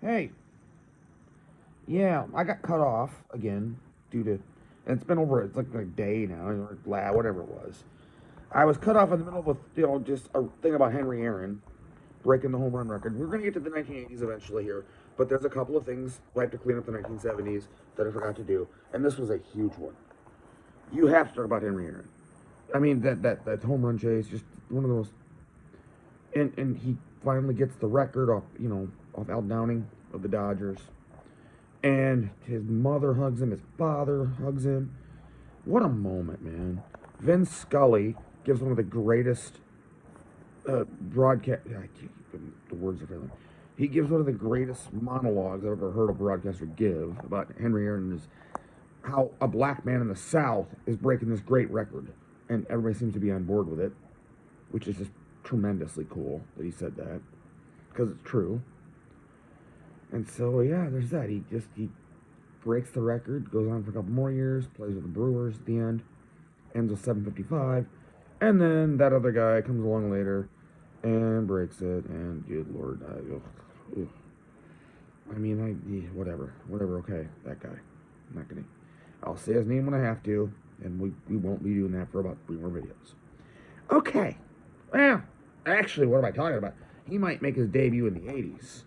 Hey, yeah, I got cut off again due to, and it's been over, it's like a day now, or whatever it was. I was cut off in the middle of just a thing about Henry Aaron breaking the home run record. We're going to get to the 1980s eventually here, but there's a couple of things I have to clean up the 1970s that I forgot to do, and this was a huge one. You have to talk about Henry Aaron. I mean, that home run chase, just one of those, and he finally gets the record off Al Downing of the Dodgers. And his mother hugs him, his father hugs him. What a moment, man. Vin Scully gives one of the greatest broadcast. I can't, the words are failing. He gives one of the greatest monologues I've ever heard a broadcaster give about Henry Aaron is how a black man in the South is breaking this great record, and everybody seems to be on board with it, which is just tremendously cool that he said that because it's true. And so yeah, there's that. He breaks the record, goes on for a couple more years, plays with the Brewers at the end, ends with 755, and then that other guy comes along later and breaks it. And good lord, whatever. Okay, that guy. I'm not gonna. I'll say his name when I have to, and we won't be doing that for about 3 more videos. Okay. Well, actually, what am I talking about? He might make his debut in the 80s.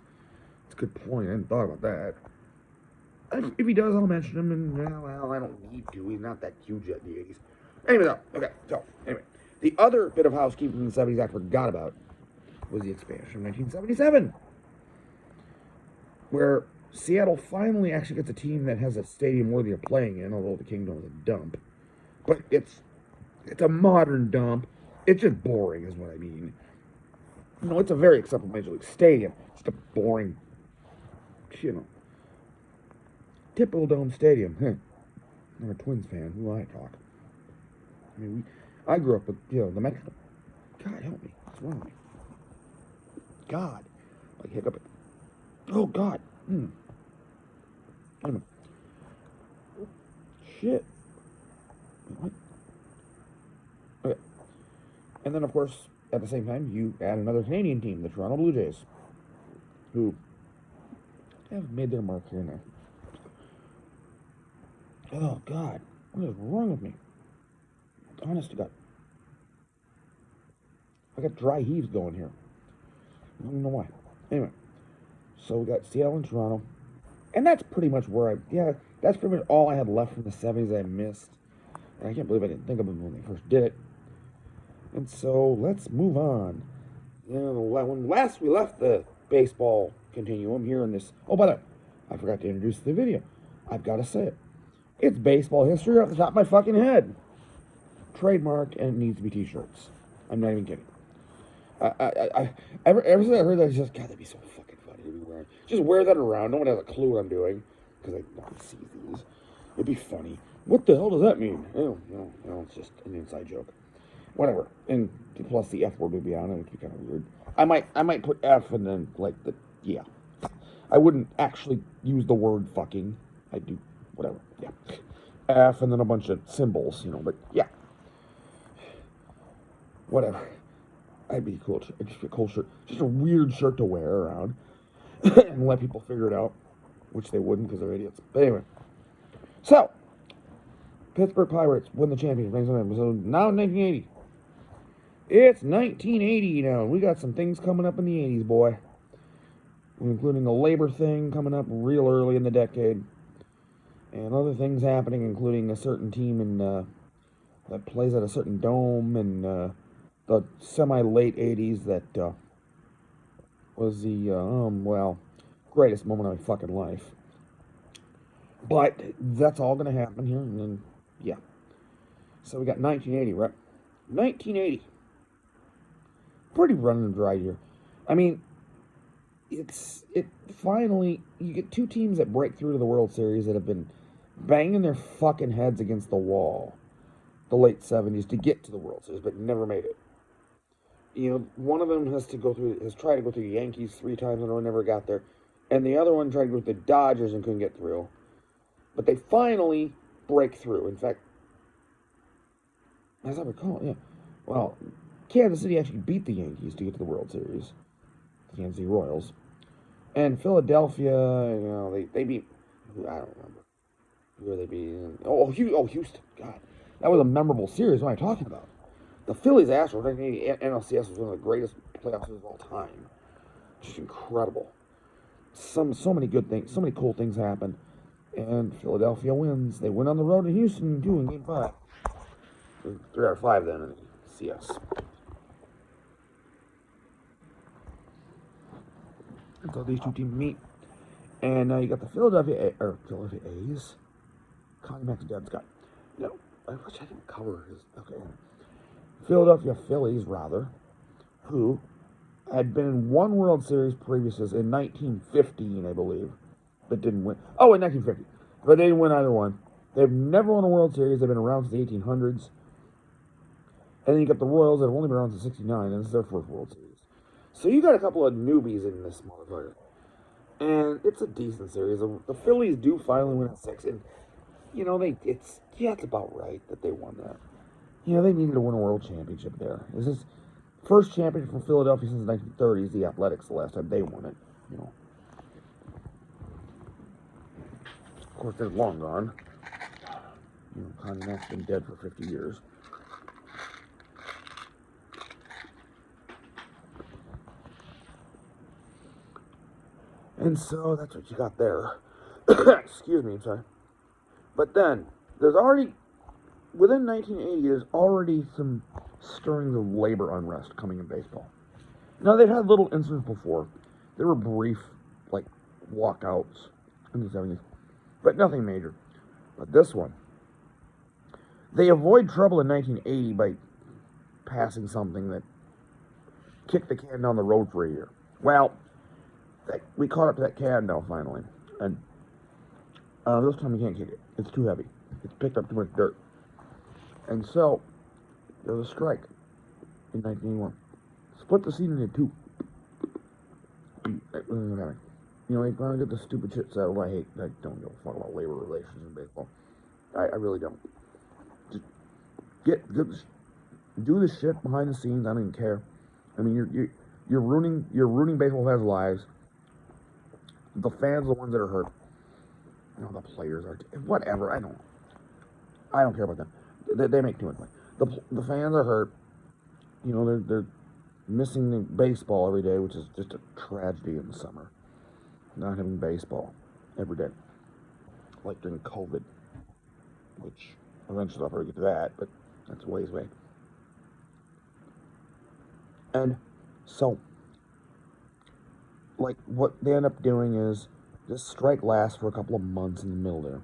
That's a good point. I hadn't thought about that. If he does, I'll mention him. And well, I don't need to. He's not that huge yet in the 80s. Anyway, though. Okay. So anyway, the other bit of housekeeping in the 70s I forgot about was the expansion of 1977, where Seattle finally actually gets a team that has a stadium worthy of playing in, although the Kingdom is a dump. But it's a modern dump. It's just boring, is what I mean. It's a very acceptable Major League Stadium. Just a boring, you know, typical dome stadium. I'm a Twins fan. Who I talk? I mean, I grew up with the Metro. God help me. What's wrong with me? God, like hiccup. Oh God. Anyway. Shit. What? Okay. And then of course, at the same time, you add another Canadian team, the Toronto Blue Jays, who have made their mark here now. Oh God, what is wrong with me? Honest to God. I got dry heaves going here. I don't know why. Anyway, so we got Seattle and Toronto. And that's pretty much that's pretty much all I had left from the 70s I missed. And I can't believe I didn't think of them when they first did it. And so let's move on. When last we left the baseball continuum here in this. Oh, by the way, I forgot to introduce the video. I've got to say it. It's baseball history off the top of my fucking head. Trademark, and it needs to be t-shirts. I'm not even kidding. Ever since I heard that, I just, God, that'd be so fucking funny to be wearing. Just wear that around. No one has a clue what I'm doing because no one sees these. It'd be funny. What the hell does that mean? It's just an inside joke. Whatever. And plus the F word would be on it, which would be kind of weird. I might put F and then yeah. I wouldn't actually use the word fucking. I'd do whatever. Yeah. F and then a bunch of symbols, but yeah. Whatever. I'd be cool. Just a cool shirt. Just a weird shirt to wear around and let people figure it out, which they wouldn't because they're idiots. But anyway. So, Pittsburgh Pirates win the championship. So now 1980. It's 1980 now. We got some things coming up in the 80s, boy. Including the labor thing coming up real early in the decade. And other things happening, including a certain team that plays at a certain dome and the semi-late 80s that was the, greatest moment of my fucking life. But that's all going to happen here, and then, yeah. So we got 1980, right? 1980. Pretty running dry here. I mean, it finally, you get two teams that break through to the World Series that have been banging their fucking heads against the wall the late 70s to get to the World Series, but never made it. One of them has tried to go through the Yankees 3 times in a row, never got there. And the other one tried to go through the Dodgers and couldn't get through. But they finally break through. In fact, as I recall, yeah. Well, Kansas City actually beat the Yankees to get to the World Series. The Kansas City Royals. And Philadelphia, they beat, I don't remember. Who they beat? Houston. God, that was a memorable series. What am I talking about? The Phillies Astros, I think NLCS was one of the greatest playoff series of all time. Just incredible. So many good things, so many cool things happened. And Philadelphia wins. They win on the road in Houston too in Game 5. 3 out of 5 then in the CS. So these two teams meet, and you got the Philadelphia A's. Connie Mac's dad's got. I wish I didn't cover his. Okay. Philadelphia Phillies, rather, who had been in one World Series previous in 1915, I believe, but didn't win. Oh, in 1950, but they didn't win either one. They've never won a World Series. They've been around since the 1800s. And then you got the Royals that have only been around since '69, and it's their first World Series. So you got a couple of newbies in this motherfucker. And it's a decent series. The Phillies do finally win at 6, and it's about right that they won that. They needed to win a world championship there. This is first championship for Philadelphia since the 1930s. The Athletics, the last time they won it. Of course, they're long gone. Connie Mac's been dead for 50 years. And so that's what you got there. Excuse me, I'm sorry. But then, there's already, within 1980, there's already some stirrings of labor unrest coming in baseball. Now, they've had little incidents before. There were brief, walkouts in the 70s, but nothing major. But this one, they avoid trouble in 1980 by passing something that kicked the can down the road for a year. Well, we caught up to that can now finally, and this time you can't kick it. It's too heavy. It's picked up too much dirt. And so, there was a strike in 1981. Split the season into two. They finally get the stupid shit settled. I don't give a fuck about labor relations in baseball. I really don't. Just do the shit behind the scenes. I don't even care. I mean, you're ruining baseball fans' lives. The fans are the ones that are hurt. The players are whatever. I don't care about them. They make too much money. The fans are hurt. They're missing baseball every day, which is just a tragedy in the summer. Not having baseball every day, like during COVID, which eventually I'll probably get to that, but that's a ways away. And so, what they end up doing is this strike lasts for a couple of months in the middle there.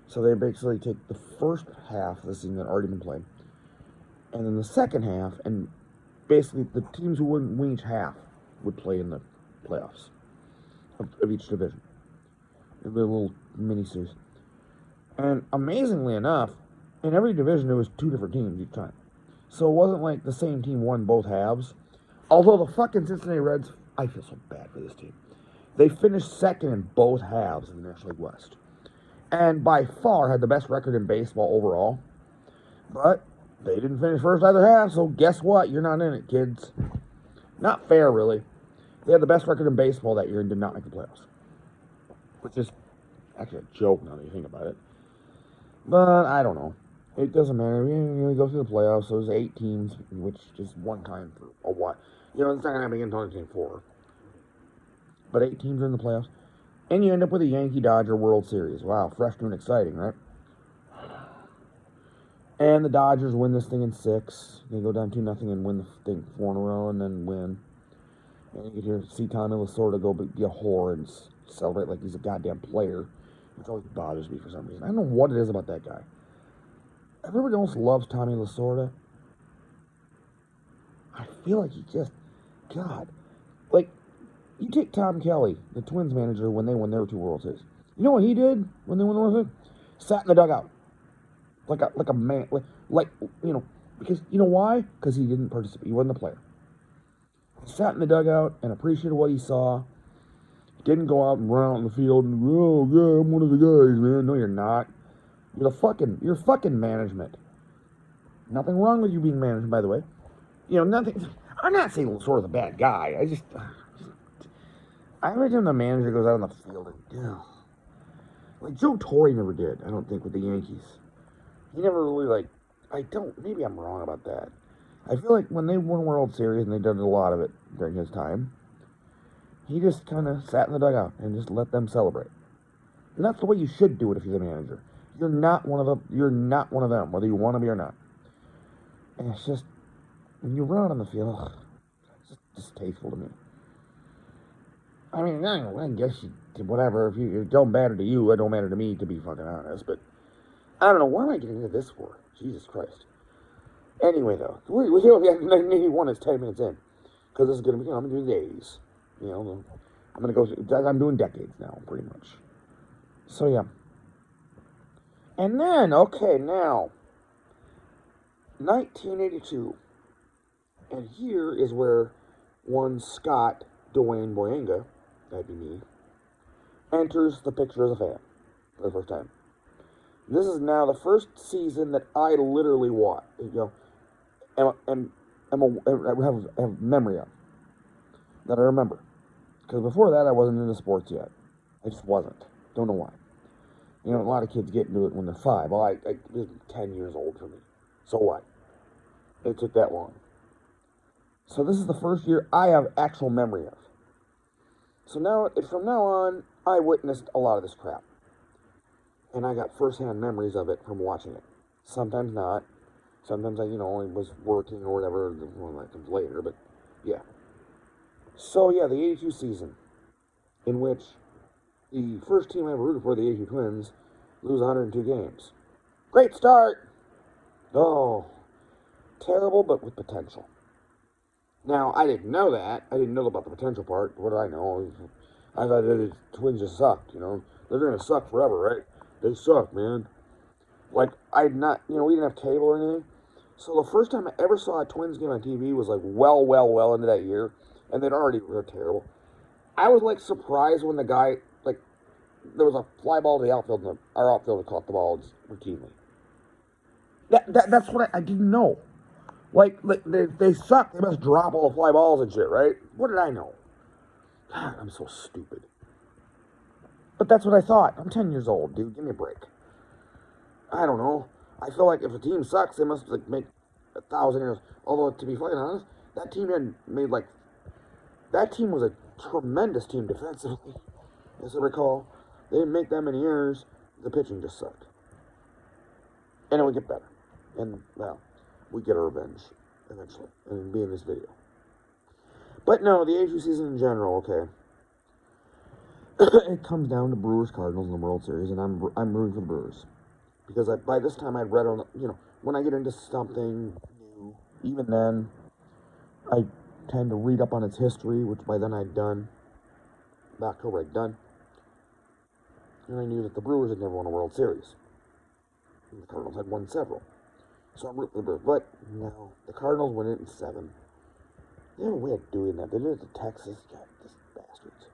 So they basically take the first half of the season that already been played, and then the second half, and basically the teams who wouldn't win each half would play in the playoffs of each division. A little mini-series. And amazingly enough, in every division there was 2 different teams each time. So it wasn't like the same team won both halves. Although the fucking Cincinnati Reds, I feel so bad for this team. They finished second in both halves in the National League West. And by far had the best record in baseball overall. But they didn't finish first either half, so guess what? You're not in it, kids. Not fair, really. They had the best record in baseball that year and did not make the playoffs. Which is actually a joke now that you think about it. But I don't know. It doesn't matter. We go through the playoffs. So there's 8 teams, which just one time for a while. It's not going to happen again until 2024. But 8 teams are in the playoffs. And you end up with a Yankee-Dodger World Series. Wow, fresh, new, and exciting, right? And the Dodgers win this thing in 6. They go down 2-0 and win the thing 4 in a row and then win. And you can see Tommy Lasorda go be a whore and celebrate like he's a goddamn player. Which always bothers me for some reason. I don't know what it is about that guy. Everybody else loves Tommy Lasorda. I feel like he just, God. You take Tom Kelly, the Twins manager, when they won their 2 World Series. You know what he did when they won the World Series? Sat in the dugout. Like a man. Because, you know why? Because he didn't participate. He wasn't a player. He sat in the dugout and appreciated what he saw. He didn't go out and run out in the field and, oh, yeah, I'm one of the guys, man. No, you're not. You're fucking management. Nothing wrong with you being managed, by the way. Nothing. I'm not saying Lasorda's a bad guy. I imagine the manager goes out on the field and, like Joe Torre never did, I don't think, with the Yankees. He never really, like, maybe I'm wrong about that. I feel like when they won World Series, and they did a lot of it during his time, he just kind of sat in the dugout and just let them celebrate. And that's the way you should do it if you're the manager. You're not one of them, whether you want to be or not. And it's just, when you run on the field, it's just distasteful to me. I mean, I guess whatever. If it don't matter to you, it don't matter to me, to be fucking honest. But I don't know, why am I getting into this for? Jesus Christ. Anyway, though, we only have 1981 is 10 minutes in. Because this is going to be, I'm going to do the 80s. I'm going to go through, I'm doing decades now, pretty much. So, yeah. And then, okay, now, 1982. And here is where one Scott Dwayne Boyega, that'd be me, enters the picture as a fan for the first time. This is now the first season that I literally watch, have memory of, that I remember. Because before that, I wasn't into sports yet. I just wasn't. Don't know why. A lot of kids get into it when they're 5. Well, I was 10 years old for me. So what? It took that long. So this is the first year I have actual memory of. So now, from now on, I witnessed a lot of this crap. And I got first-hand memories of it from watching it. Sometimes not. Sometimes I was working or whatever. Well, that comes later, but yeah. So yeah, the 82 season, in which the first team I ever rooted for, the 82 Twins, lose 102 games. Great start! Oh, terrible, but with potential. Now, I didn't know that. I didn't know about the potential part. What did I know? I thought the Twins just sucked, They're going to suck forever, right? They suck, man. Like, I'd not, we didn't have cable or anything. So the first time I ever saw a Twins game on TV was like well into that year. And they'd already were terrible. I was like surprised when the guy, like, there was a fly ball to the outfield and our outfielder caught the ball just routinely. That's what I didn't know. Like they suck. They must drop all the fly balls and shit, right? What did I know? God, I'm so stupid. But that's what I thought. I'm 10 years old, dude. Give me a break. I don't know. I feel like if a team sucks, they must like make 1,000 errors. Although, to be fucking honest, that team had made like... That team was a tremendous team defensively, as I recall. They didn't make that many errors. The pitching just sucked. And it would get better. And, well, we get our revenge eventually. And it'll be in this video. But no, the 82 season in general, okay. It comes down to Brewers Cardinals in the World Series, and I'm rooting for the Brewers. Because by this time I'd read on, when I get into something new, even then, I tend to read up on its history, which by then I'd done. By October I'd done. And I knew that the Brewers had never won a World Series. And the Cardinals had won several. So I'm rooting for the Brewers. But, no, the Cardinals win it in 7. They have a way of doing that. They did it to Texas. God, these bastards.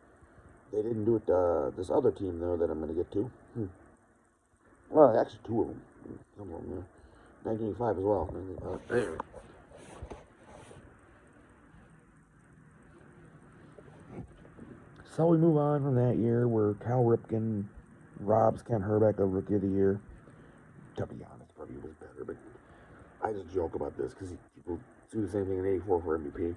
They didn't do it to this other team, though, that I'm going to get to. Well, actually, 2 of them. Some of them, yeah. 1985 as well. Anyway. So we move on from that year where Cal Ripken robs Ken Hrbek of Rookie of the Year. To be honest, probably was better, but I just joke about this because people do the same thing in 84 for MVP.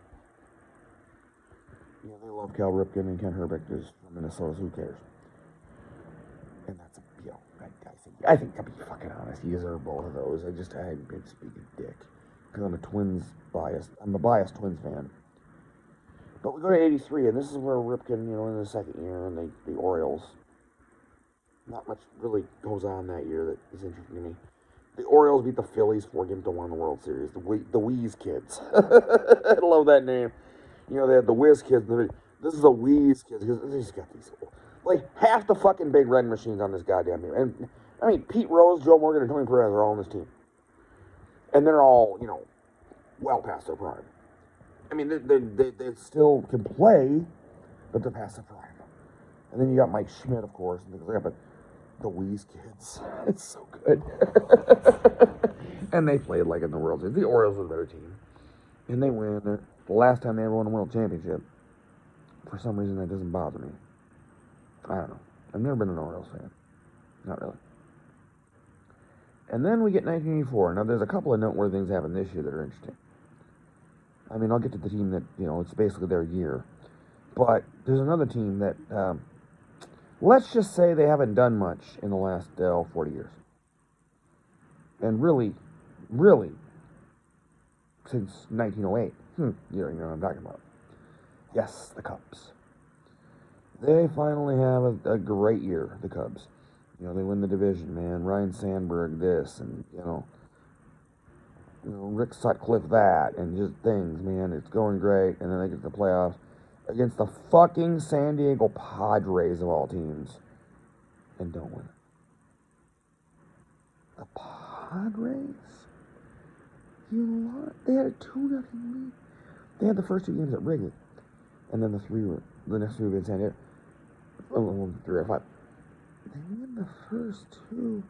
They love Cal Ripken and Ken Hrbek just from Minnesota, so who cares? And that's, I think, to be fucking honest, he deserved both of those. I'm just being a dick. Because I'm a biased Twins fan. But we go to 83, and this is where Ripken, in the second year, and the Orioles. Not much really goes on that year that is interesting to me. The Orioles beat the Phillies 4-1 in the World Series. The Wheeze Kids. I love that name. They had the Whiz Kids. This is the Wheeze Kids. Because they just got these, like, half the fucking Big Red machines on this goddamn team. And, I mean, Pete Rose, Joe Morgan, and Tony Perez are all on this team. And they're all, well past their prime. I mean, they still can play, but they're past their prime. And then you got Mike Schmidt, of course, and things like that, but the Wheeze Kids, it's so good. And they played like in the World Series. The Orioles were the better team. And they win. The last time they ever won a World Championship. For some reason, that doesn't bother me. I don't know. I've never been an Orioles fan. Not really. And then we get 1984. Now, there's a couple of noteworthy things happened this year that are interesting. I mean, I'll get to the team that, it's basically their year. But there's another team that, let's just say they haven't done much in the last 40 years. And really, since 1908. You know what I'm talking about. Yes, the Cubs. They finally have a great year, the Cubs. They win the division, man. Ryan Sandberg this, and, Rick Sutcliffe that, and just things, man. It's going great, and then they get to the playoffs against the fucking San Diego Padres of all teams, and don't win it. The Padres? They had a 2-0 lead. They had the first 2 games at Wrigley, and then the next 3 were in San Diego. 3 or 5. They win the first 2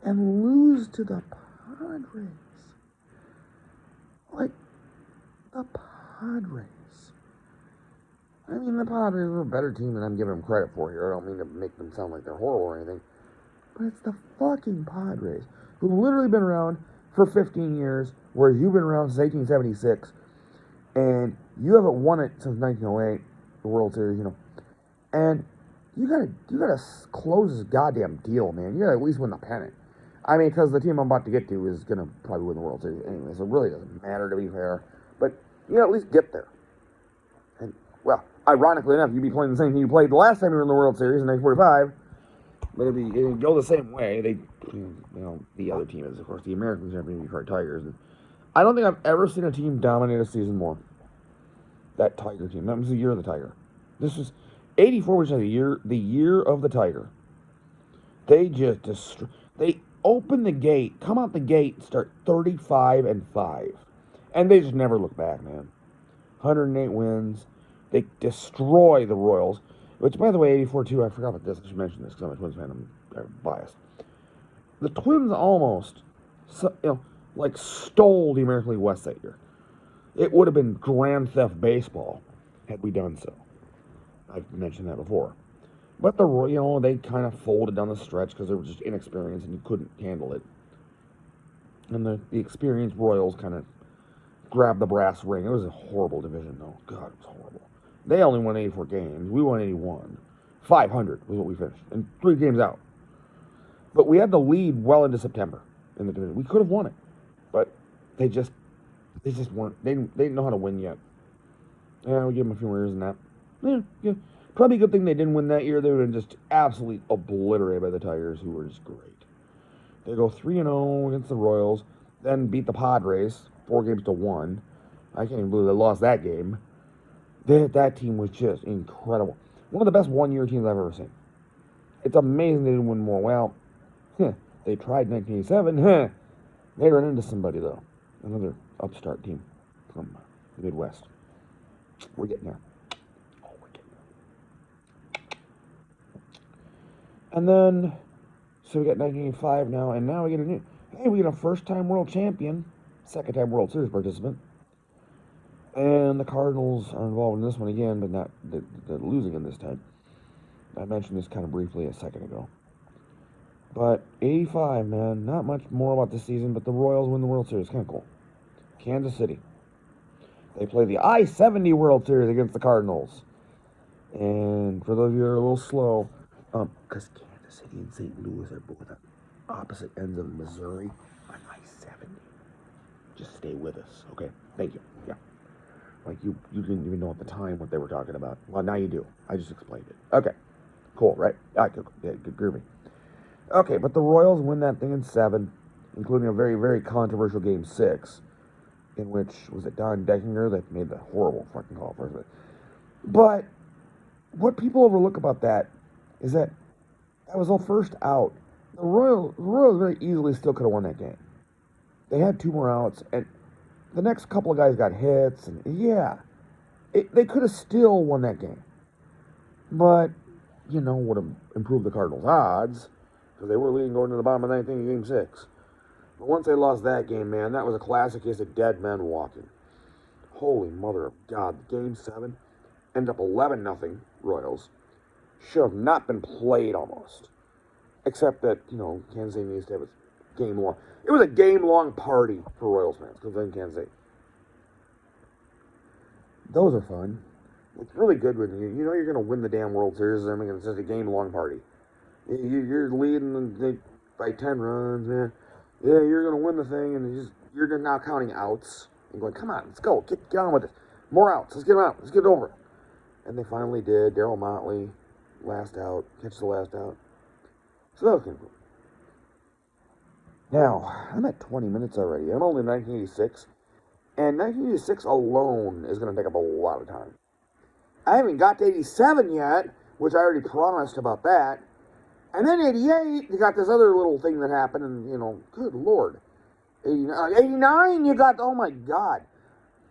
and lose to the Padres. Like, the Padres. I mean, the Padres are a better team than I'm giving them credit for here. I don't mean to make them sound like they're horrible or anything. But it's the fucking Padres, who've literally been around for 15 years, whereas you've been around since 1876, and you haven't won it since 1908, the World Series, And you gotta close this goddamn deal, man. You gotta at least win the pennant. I mean, because the team I'm about to get to is gonna probably win the World Series anyway, so it really doesn't matter, to be fair. But you gotta at least get there. And, well, ironically enough, you'd be playing the same team you played the last time you were in the World Series in 1945. But it'd go the same way. The other team is, of course, the American champion, Detroit Tigers. And I don't think I've ever seen a team dominate a season more. That Tiger team. That was the year of the Tiger. This was 84, which is the year of the Tiger. They just they open the gate, come out the gate, and start 35-5, and they just never look back, man. 108 wins. They destroy the Royals. Which, by the way, 84 too. I forgot about this. I should mention this because I'm a Twins fan. I'm biased. The Twins almost, stole the American League West that year. It would have been Grand Theft Baseball had we done so. I've mentioned that before. But they kind of folded down the stretch because they were just inexperienced and you couldn't handle it. And the experienced Royals kind of grabbed the brass ring. It was a horrible division, though. God, it was horrible. They only won 84 games. We won 81. 500 was what we finished. And 3 games out. But we had the lead well into September in the division. We could have won it. But they just weren't. They didn't know how to win yet. Yeah, we give them a few more years than that. Yeah. Probably a good thing they didn't win that year. They would have been just absolutely obliterated by the Tigers, who were just great. They go 3-0 against the Royals, then beat the Padres 4-1. I can't even believe they lost that game. That team was just incredible. One of the best one-year teams I've ever seen. It's amazing they didn't win more. Well, they tried 1987. They ran into somebody, though. Another upstart team from the Midwest. We're getting there. And then, so we got 1985 now, and now we get a first-time world champion, second-time World Series participant. And the Cardinals are involved in this one again, but not they're losing in this time. I mentioned this kind of briefly a second ago. But 85, man, not much more about this season, but the Royals win the World Series. Kind of cool. Kansas City. They play the I-70 World Series against the Cardinals. And for those of you that are a little slow, because Kansas City and St. Louis are both at opposite ends of Missouri on I-70. Just stay with us, okay? Thank you. Yeah. Like, you didn't even know at the time what they were talking about. Well, now you do. I just explained it. Okay. Cool, right? Good groovy. Okay, but the Royals win that thing in 7, including a very, very controversial Game 6, in which, was it Don Deckinger that made the horrible fucking call first? But what people overlook about that is that was all first out. The Royals very easily still could have won that game. They had 2 more outs, and the next couple of guys got hits, and they could have still won that game. But, would have improved the Cardinals' odds, because they were leading going to the bottom of the 9th inning in Game 6. But once they lost that game, man, that was a classic case of dead men walking. Holy mother of God. Game 7, ended up 11-0 Royals. Should have not been played almost. Except that, Kansas City needs to have a game long. It was a game long party for Royals fans because they're in Kansas City. Those are fun. It's really good when you know you're going to win the damn World Series. I mean, it's just a game long party. You're leading by 10 runs, man. Yeah, you're going to win the thing, and you're just now counting outs and going, come on, let's go, get on with it. More outs, let's get them out, let's get it over. And they finally did. Darryl Motley, last out, catch the last out. So that was kind of cool. Now, I'm at 20 minutes already. I'm only in 1986. And 1986 alone is going to take up a lot of time. I haven't got to 87 yet, which I already promised about that. And then 88, you got this other little thing that happened, and, good Lord. 89, you got, oh my God.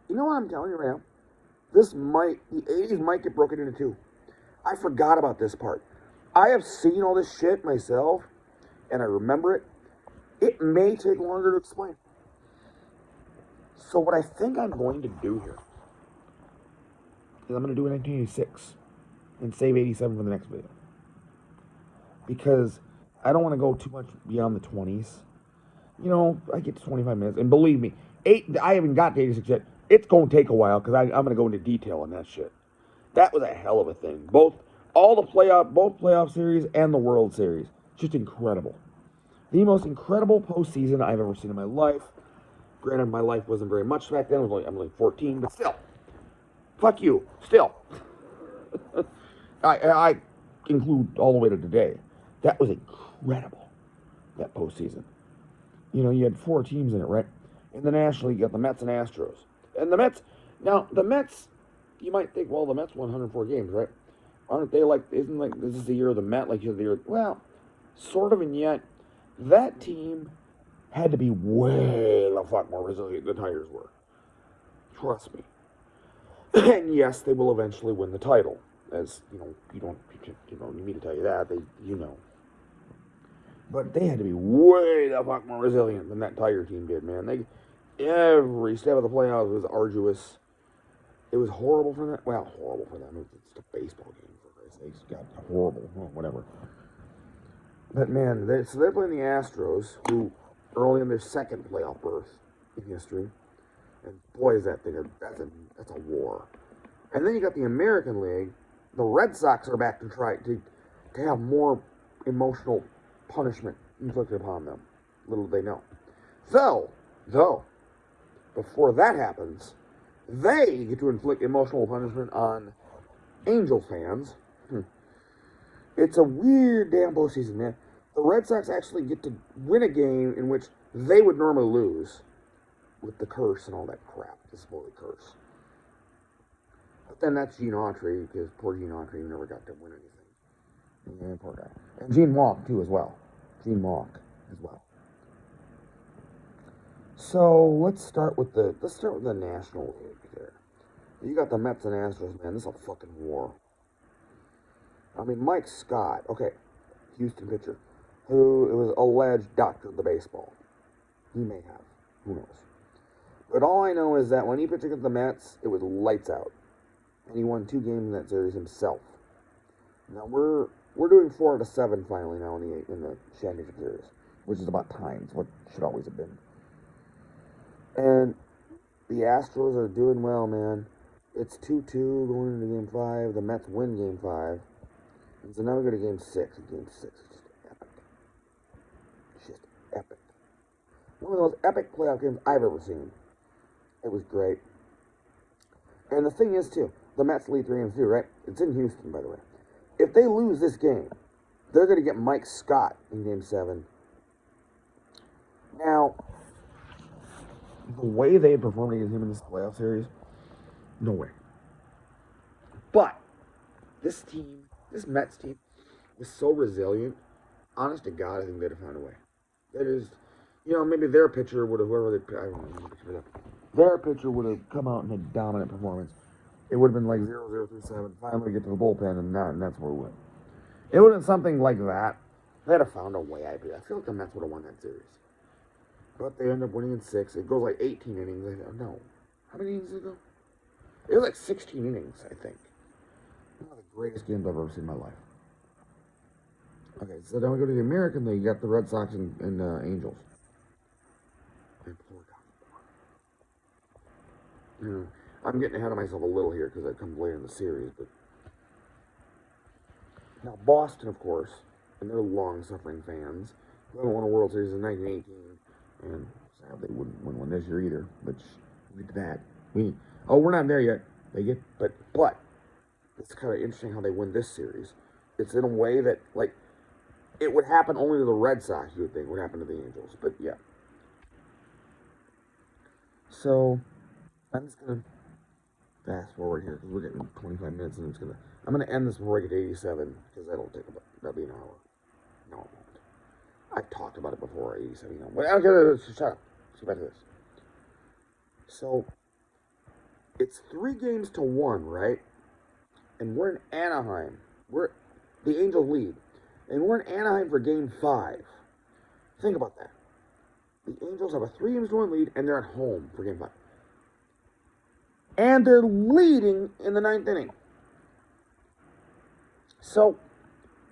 You know what I'm telling you right now? The 80s might get broken into two. I forgot about this part. I have seen all this shit myself, and I remember it. It may take longer to explain. So what I think I'm going to do here is I'm going to do a 1986 and save 87 for the next video. Because I don't want to go too much beyond the 20s. I get to 25 minutes, and believe me, I haven't got to 86 yet. It's going to take a while because I'm going to go into detail on that shit. That was a hell of a thing. Both playoff series and the World Series. Just incredible. The most incredible postseason I've ever seen in my life. Granted, my life wasn't very much back then. I'm only 14, but still. Fuck you. Still. I include all the way to today. That was incredible, that postseason. You had 4 teams in it, right? In the National League, you got the Mets and Astros. And the Mets, you might think, well, the Mets won 104 games, right? Aren't they this is the year of the Met, like the year, well, sort of, and yet, that team had to be way the fuck more resilient than the Tigers were. Trust me. And yes, they will eventually win the title. As, you don't need me to tell you that, But they had to be way the fuck more resilient than that Tiger team did, man. Every step of the playoffs was arduous. It was horrible for them. Well, horrible for them. It's a baseball game, for Christ's sakes. God, horrible. Well, whatever. But, man, they're playing the Astros, who are only in their second playoff berth in history. And, boy, is that thing, that's a war. And then you got the American League. The Red Sox are back to try to have more emotional punishment inflicted upon them. Little do they know. Though, before that happens, they get to inflict emotional punishment on Angel fans. It's a weird damn postseason, man. The Red Sox actually get to win a game in which they would normally lose with the curse and all that crap, the spoiler curse. But then that's Gene Autry, because poor Gene Autry never got to win anything. Yeah, poor guy. And Gene Walk, too, as well. So let's start with the National League there. You got the Mets and Astros, man. This is a fucking war. I mean, Mike Scott, okay, Houston pitcher, who it was alleged doctored the baseball. He may have. Who knows? But all I know is that when he pitched against the Mets, it was lights out. And he won 2 games in that series himself. Now we're doing 4 out of 7 finally now in the championship series, which is about time. It's what should always have been. And the Astros are doing well, man. It's 2-2 going into Game 5. The Mets win Game 5. And so now we go to Game 6. Game 6 is just epic. Just epic. One of the most epic playoff games I've ever seen. It was great. And the thing is, too, the Mets lead 3-2, right? It's in Houston, by the way. If they lose this game, they're going to get Mike Scott in Game 7. Now, the way they performed against him in this playoff series, no way. But this Mets team, was so resilient. Honest to God, I think they'd have found a way. That is, maybe their pitcher would have, I don't know, their pitcher would have come out and had a dominant performance. It would have been like 0-0 through 7. Finally get to the bullpen, and that's where we went. It would have been something like that. They'd have found a way. I feel like the Mets would have won that series. But they end up winning in 6. It goes like 18 innings. No. How many innings did it go? It was like 16 innings, I think. Greatest games I've ever seen in my life. Okay, so then we go to the American League. You got the Red Sox and Angels. And poor God. Yeah. I'm getting ahead of myself a little here because that comes later in the series. But now Boston, of course, and they're long-suffering fans. They haven't won a World Series in 1918, and sadly wouldn't win one this year either. But we'll get to that. We're not there yet. But it's kind of interesting how they win this series. It's in a way that it would happen only to the Red Sox. You would think would happen to the Angels, but yeah. So I'm just gonna fast forward here because we're getting 25 minutes, and I'm gonna end this before I get to 87 because that'll be an hour. No, it won't. I've talked about it before. 87. But okay, shut up. Let's get back to this. So it's 3-1, right? And we're in Anaheim. The Angels lead, and we're in Anaheim for Game 5. Think about that. The Angels have a 3-1 lead, and they're at home for Game 5. And they're leading in the 9th inning. So,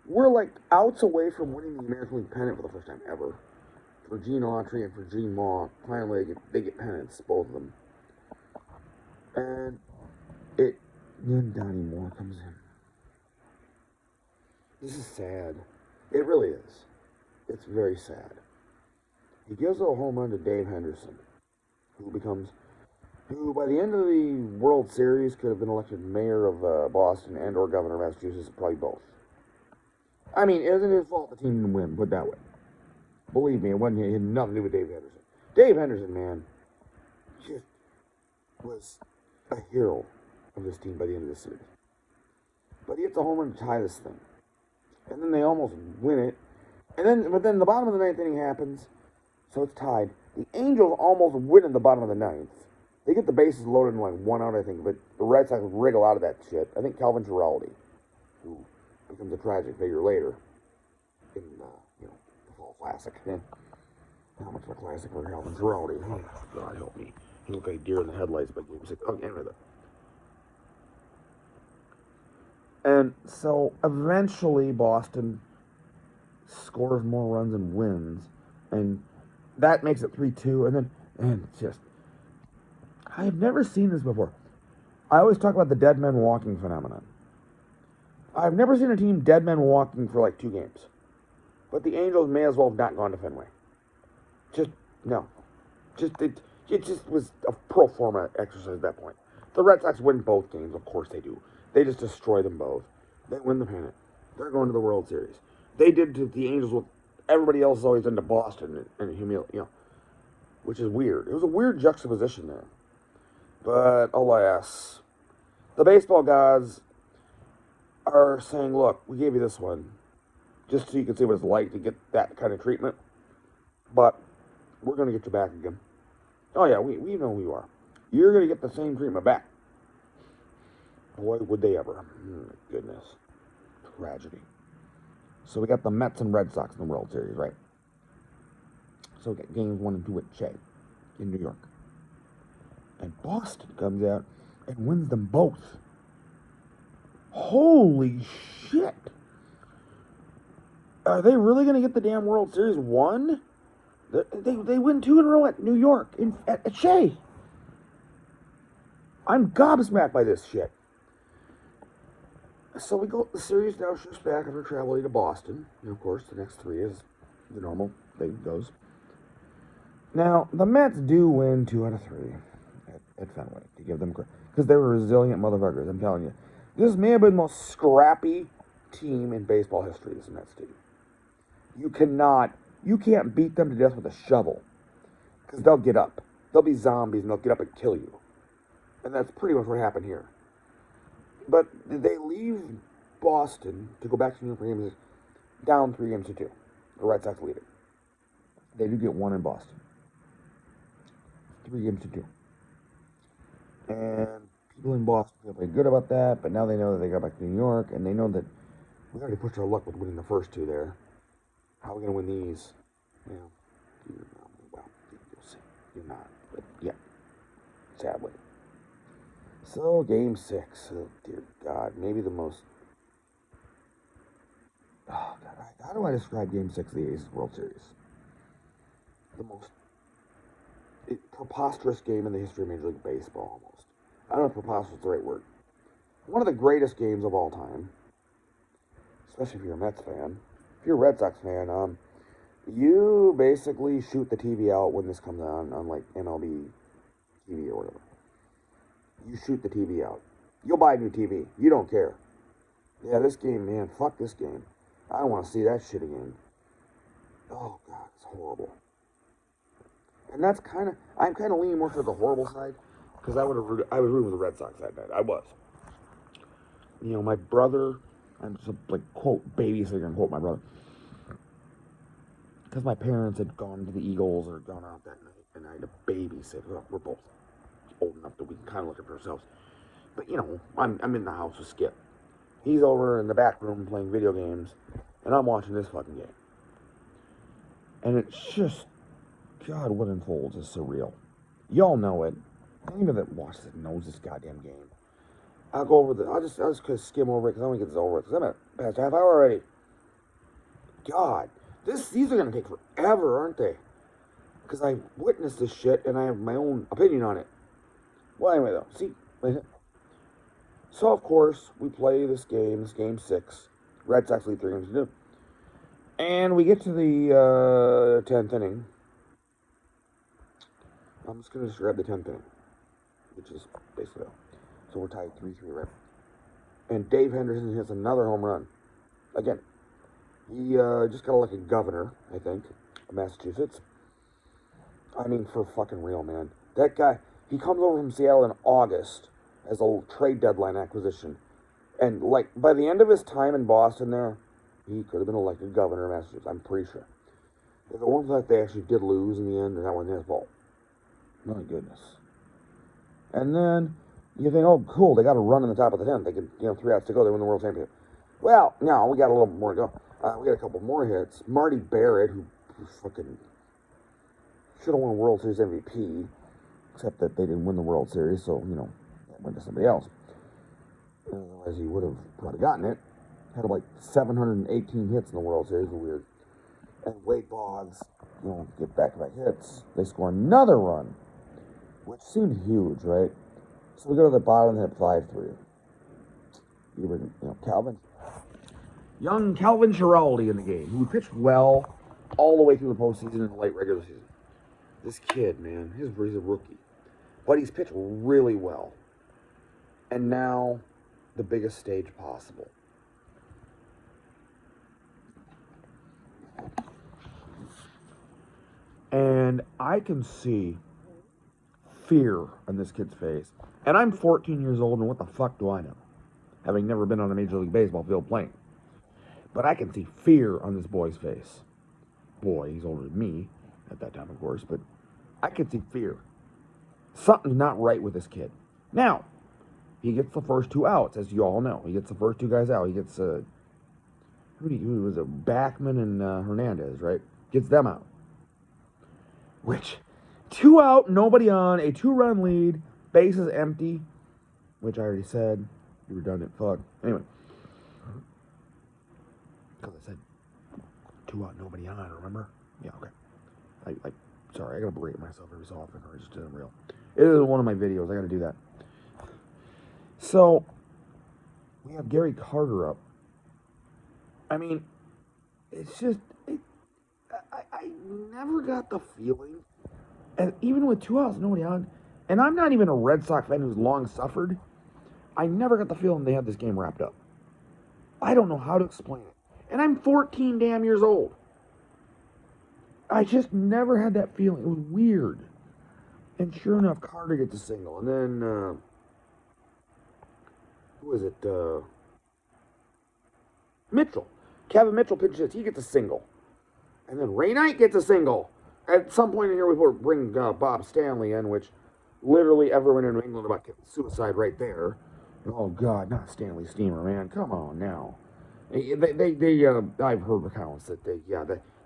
we're like outs away from winning the American League pennant for the first time ever. For Gene Autry and for Gene Maw. Finally, they get pennants, both of them. And then Donnie Moore comes in. This is sad. It really is. It's very sad. He gives a home run to Dave Henderson, who by the end of the World Series could have been elected mayor of Boston and or governor of Massachusetts, probably both. I mean, it isn't his fault the team didn't win, put it that way. Believe me, it had nothing to do with Dave Henderson. Dave Henderson, man, just was a hero of this team by the end of the series. But he hits a home run to tie this thing. And then they almost win it. But then the bottom of the 9th inning happens, so it's tied. The Angels almost win in the bottom of the 9th. They get the bases loaded in like 1 out, I think, but the Red Sox wriggle out of that shit. I think Calvin Giraldi, who becomes a tragic figure later in the Fall Classic. How much of a classic for Calvin Giraldi? Oh, God help me. He looked like a deer in the headlights by Game 6. Oh, anyway, and so eventually Boston scores more runs and wins, and that makes it 3-2. And it's just, I have never seen this before. I always talk about the dead men walking phenomenon. I've never seen a team dead men walking for like 2 games. But the Angels may as well have not gone to Fenway. No. It just was a pro forma exercise at that point. The Red Sox win both games, of course they do. They just destroy them both. They win the pennant. They're going to the World Series. They did to the Angels what everybody else has always done to Boston and humiliate, which is weird. It was a weird juxtaposition there. But alas, the baseball gods are saying, look, we gave you this one just so you can see what it's like to get that kind of treatment. But we're going to get you back again. Oh, yeah, we know who you are. You're going to get the same treatment back. Boy, would they ever. My goodness. Tragedy. So we got the Mets and Red Sox in the World Series, right? So we got games 1 and 2 at Shea in New York. And Boston comes out and wins them both. Holy shit. Are they really going to get the damn World Series won? They win 2 in a row at New York, at Shea. I'm gobsmacked by this shit. So the series now shifts back after traveling to Boston. And of course, the next 3 is the normal thing goes. Now, the Mets do win 2 out of 3 at Fenway, to give them credit. Because they were resilient motherfuckers, I'm telling you. This may have been the most scrappy team in baseball history, this Mets team. You can't beat them to death with a shovel. Because they'll get up. They'll be zombies and they'll get up and kill you. And that's pretty much what happened here. But they leave Boston to go back to New York for games down 3-2. The Red Sox lead it. They do get 1 in Boston. 3-2. And people in Boston feel pretty good about that, but now they know that they got back to New York, and they know that we already pushed our luck with winning the first 2 there. How are we going to win these? Well, you'll see. You're not. But yeah, sadly. So, Game 6. Oh, dear God. Maybe the most how do I describe Game 6 of the Aces World Series? The most preposterous game in the history of Major League Baseball, almost. I don't know if preposterous is the right word. One of the greatest games of all time, especially if you're a Mets fan. If you're a Red Sox fan, you basically shoot the TV out when this comes on like MLB TV or whatever. You shoot the TV out. You'll buy a new TV. You don't care. Yeah, this game, man, fuck this game. I don't want to see that shit again. Oh, God, it's horrible. And that's I'm kind of leaning more to the horrible side, because I was rooting for the Red Sox that night. I was. You know, my brother, I'm just like, quote, babysitting, and quote my brother. Because my parents had gone to the Eagles or gone out that night, and I had to babysit. We're both old enough that we can kind of look after ourselves. But, you know, I'm in the house with Skip. He's over in the back room playing video games, and I'm watching this fucking game. And it's just, God, what unfolds is surreal. Y'all know it. Anybody that watches it knows this goddamn game. I'll just skim over it because I want to get this over with. Because I'm at past half hour already. God, these are going to take forever, aren't they? Because I witnessed this shit and I have my own opinion on it. Well, anyway, though, see, so of course we play this game 6. Red Sox lead 3-2, and we get to the 10th inning. I'm just going to describe the 10th inning, which is basically all. So we're tied 3-3, right? And Dave Henderson hits another home run. Again, he just got elected governor, I think, of Massachusetts. I mean, for fucking real, man. That guy, he comes over from Seattle in August as a trade deadline acquisition. And, like, by the end of his time in Boston there, he could have been elected governor of Massachusetts, I'm pretty sure. If it weren't for that they actually did lose in the end, that wasn't his fault. My goodness. And then you think, oh, cool, they got a run in the top of the 10th. They could, 3 outs to go, they win the World Championship. Well, no, we got a little more to go. We got a couple more hits. Marty Barrett, who fucking should have won World Series MVP, except that they didn't win the World Series, so, that went to somebody else. Otherwise, he would have probably gotten it. Had like 718 hits in the World Series, weird. And Wade Boggs, get back-to-back hits. They score another run, which seemed huge, right? So we go to the bottom and hit 5-3. Young Calvin Schiraldi in the game, who pitched well all the way through the postseason and the late regular season. This kid, man, he's a rookie. But he's pitched really well. And now, the biggest stage possible. And I can see fear on this kid's face. And I'm 14 years old, and what the fuck do I know? Having never been on a Major League Baseball field playing. But I can see fear on this boy's face. Boy, he's older than me at that time, of course, but I can see fear. Something's not right with this kid. Now, he gets the first 2 outs, as you all know. He gets the first 2 guys out. He gets, who was it? Backman and Hernandez, right? Gets them out. Which, 2 out, nobody on, a 2-run lead, bases empty, which I already said, you redundant fuck. Anyway, because I said 2 out, nobody on, remember? Yeah, okay. Sorry, I gotta berate myself every so often, or I just didn't real. It is one of my videos, I gotta do that. So, we have Gary Carter up. I mean, it's just, I never got the feeling, and even with 2 outs, nobody on, and I'm not even a Red Sox fan who's long suffered, I never got the feeling they had this game wrapped up. I don't know how to explain it. And I'm 14 damn years old. I just never had that feeling. It was weird. And sure enough, Carter gets a single. And then, who is it? Mitchell. Kevin Mitchell pitches. He gets a single. And then Ray Knight gets a single. At some point in here, we bring Bob Stanley in, which literally everyone in New England about suicide right there. Oh, God, not Stanley Steamer, man. Come on now. I've heard accounts that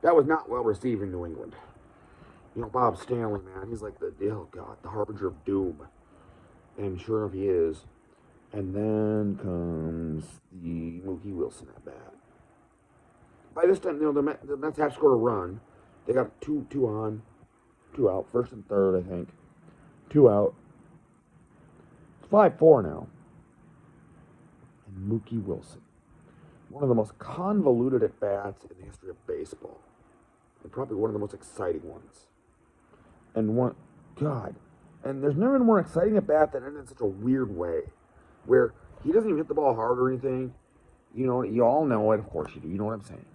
that was not well received in New England. Bob Stanley, man, he's like the harbinger of doom. And sure enough, he is. And then comes the Mookie Wilson at bat. by this time, the Mets have scored a run. They got two on, 2 out, first and third, I think. 2 out. It's 5-4 now. And Mookie Wilson, one of the most convoluted at bats in the history of baseball, and probably one of the most exciting ones. And God, and there's never been a more exciting at bat that ended in such a weird way, where he doesn't even hit the ball hard or anything. You know, you all know it, of course you do. You know what I'm saying.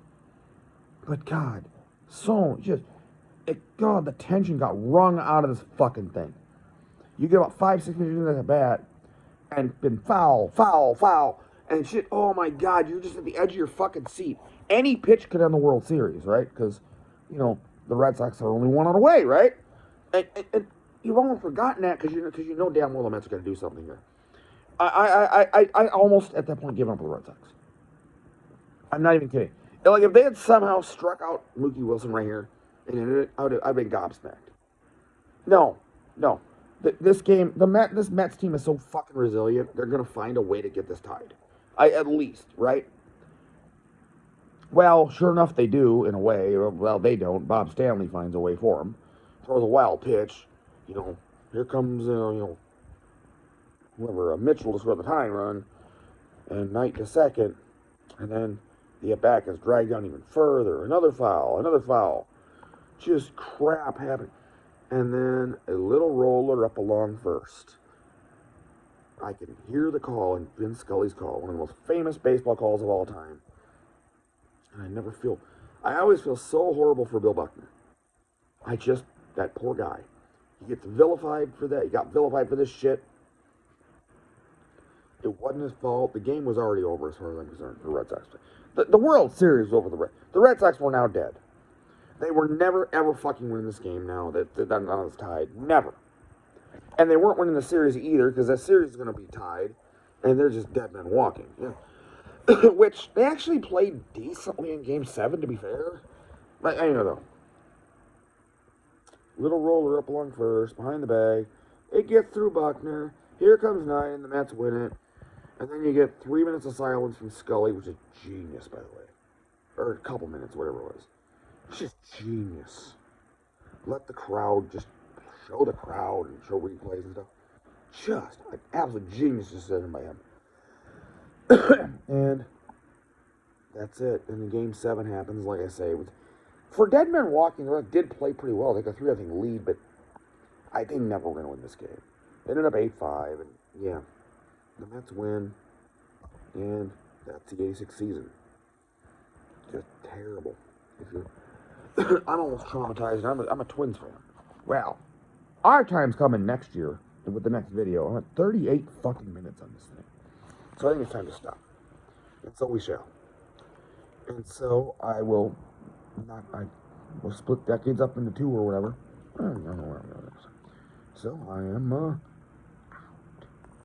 But God, God, the tension got wrung out of this fucking thing. You get about 5-6 minutes into that bat, and been foul, and shit. Oh my God, you're just at the edge of your fucking seat. Any pitch could end the World Series, right? Because, you know, the Red Sox are only 1 out away, right? And you've almost forgotten that because you know damn well the Mets are going to do something here. I almost at that point give up with the Red Sox. I'm not even kidding. Like, if they had somehow struck out Mookie Wilson right here and ended it, I'd been gobsmacked. No. This Mets team is so fucking resilient. They're gonna find a way to get this tied. At least, right? Well, sure enough, they do in a way. Well, they don't. Bob Stanley finds a way for them. Throws a wild pitch. You know, here comes whoever Mitchell to score the tying run, and Knight to second, and then the at bat gets dragged down even further. Another foul. Just crap happening. And then a little roller up along first. I can hear the call in Vin Scully's call, one of the most famous baseball calls of all time. And I always feel so horrible for Bill Buckner. That poor guy. He gets vilified for that. He got vilified for this shit. It wasn't his fault. The game was already over as far as I'm concerned for the Red Sox. The World Series was over. The Red Sox were now dead. They were never, ever fucking winning this game now that it's tied. Never. And they weren't winning the series either because that series is going to be tied. And they're just dead men walking. Yeah. Which, they actually played decently in Game 7, to be fair. But, I know, though. Little roller up along first, behind the bag. It gets through Buckner. Here comes Knight, and the Mets win it. And then you get 3 minutes of silence from Scully, which is genius, by the way. Or a couple minutes, whatever it was. It's just genius. Let the crowd just show the crowd and show replays and stuff. Just an absolute genius decision by him. And that's it. And then Game 7 happens, like I say. For Dead Men Walking, the Reds did play pretty well. They got a 3-0 lead, but I think never going to win this game. They ended up 8-5, and yeah, the Mets win, and that's the 86 season. Just terrible. I'm almost traumatized. I'm a Twins fan. Well, our time's coming next year with the next video. I'm at 38 fucking minutes on this thing. So I think it's time to stop. And so we shall. And so we'll split decades up into 2 or whatever. I don't know where I'm going. So I am